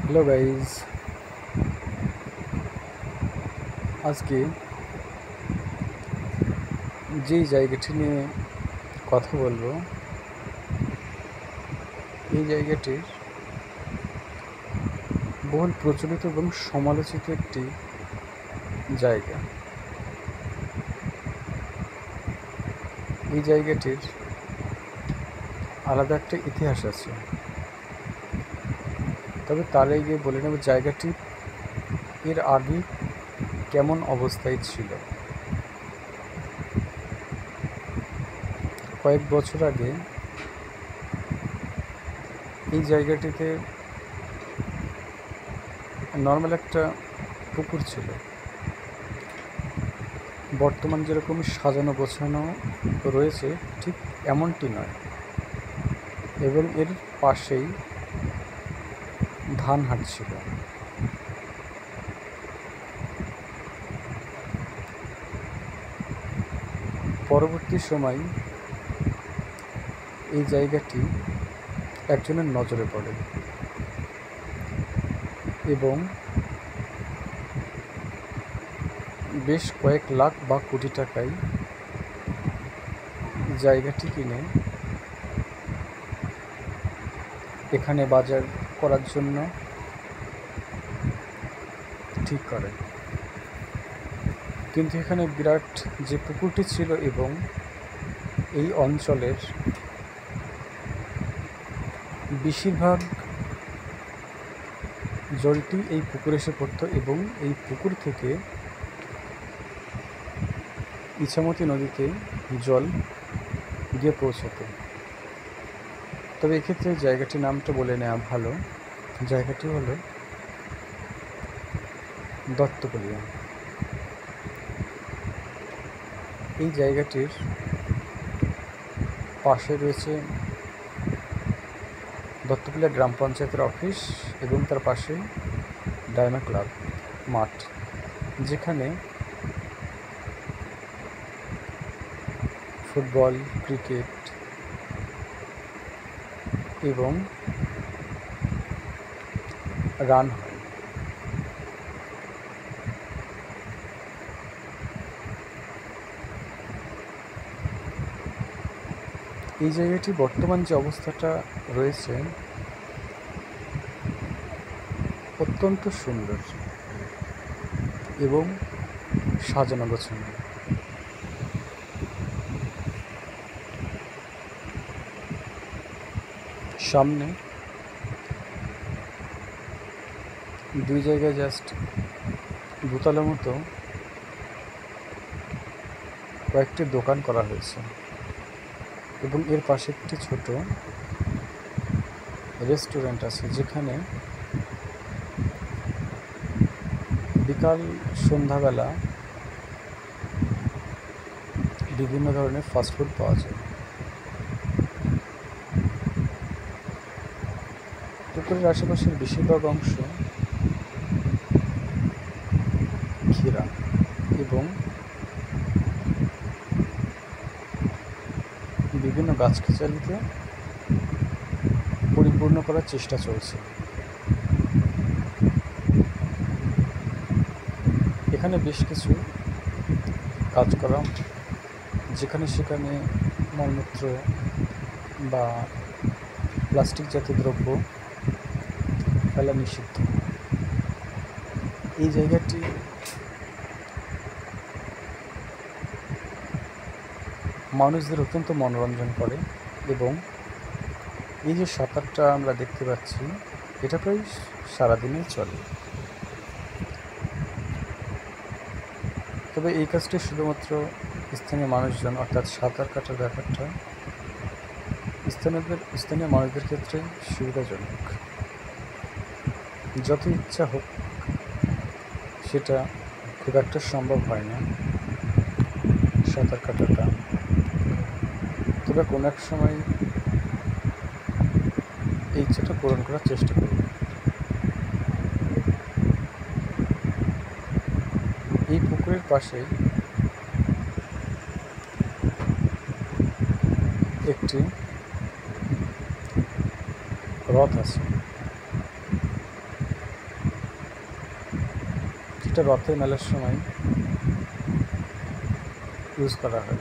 Hello guys, আজকে যেই জায়গাটি নিয়ে কথা বলবো, এই জায়গাটির বহুল প্রচলিত এবং সমালোচিত একটি জায়গা। এই জায়গাটির আলাদা একটা ইতিহাস আছে। তবে তার আগে বলে নেব জায়গাটি এর আগে কেমন অবস্থায় ছিল। কয়েক বছর আগে এই জায়গাটিতে নর্মাল একটা পুকুর ছিল। বর্তমান যেরকম সাজানো গোছানো রয়েছে ঠিক এমনটি নয়, এবং এর পাশেই ধান হাট ছিল। পরবর্তী সময় এই জায়গাটি একজনের নজরে পড়ে এবং বেশ কয়েক লাখ বা কোটি টাকায় জায়গাটি কিনে এখানে বাজার করার জন্য ঠিক করে। কিন্তু এখানে বিরাট যে পুকুরটি ছিল এবং এই অঞ্চলের বেশিরভাগ জলটি এই পুকুরে এসে পড়ত এবং এই পুকুর থেকে ইছামতি নদীতে জল গিয়ে পৌঁছতো। তবে এক্ষেত্রে জায়গাটির নামটা বলে নেওয়া ভালো। জায়গাটি হলো দত্তকলিয়া। এই জায়গাটির পাশে রয়েছে দত্তকলিয়া গ্রাম পঞ্চায়েতের অফিস এবং তার পাশে ডায়না ক্লাব মাঠ, যেখানে ফুটবল, ক্রিকেট এবং রান হয়। এই জায়গাটি বর্তমান যে অবস্থাটা রয়েছে অত্যন্ত সুন্দর এবং সাজানো গোছানো। সামনে দুই জায়গায় জাস্ট দোতলা মতো কয়েকটি দোকান করা হয়েছে এবং এর পাশে একটি ছোট রেস্টুরেন্ট আছে, যেখানে বিকাল সন্ধ্যাবেলা বিভিন্ন ধরনের ফাস্টফুড পাওয়া যায়। পুকুরের আশেপাশের বেশিরভাগ অংশ ঘেরা এবং বিভিন্ন গাছগাছালিতে পরিপূর্ণ করার চেষ্টা চলছে। এখানে বেশ কিছু কাজ করা, যেখানে সেখানে মলমূত্র বা প্লাস্টিক জাতীয় দ্রব্য ফেলা নিষিদ্ধ। এই জায়গাটি মানুষদের অত্যন্ত মনোরঞ্জন করে এবং এই যে সাঁতারটা আমরা দেখতে পাচ্ছি এটা প্রায় সারাদিনই চলে। তবে এই কাজটি শুধুমাত্র স্থানীয় মানুষজন, অর্থাৎ সাঁতার কাটার ব্যাপারটা স্থানীয় মানুষদের ক্ষেত্রে সুবিধাজনক। যত ইচ্ছা হোক সেটা খুব একটা সম্ভব হয় না সাঁতার কাটাটা। তবে কোনো এক সময় এই ইচ্ছাটা পূরণ করার চেষ্টা করব। এই পুকুরের পাশেই একটি রথ আছে। যেটা রথের মেলার সময় ইউজ করা হয়।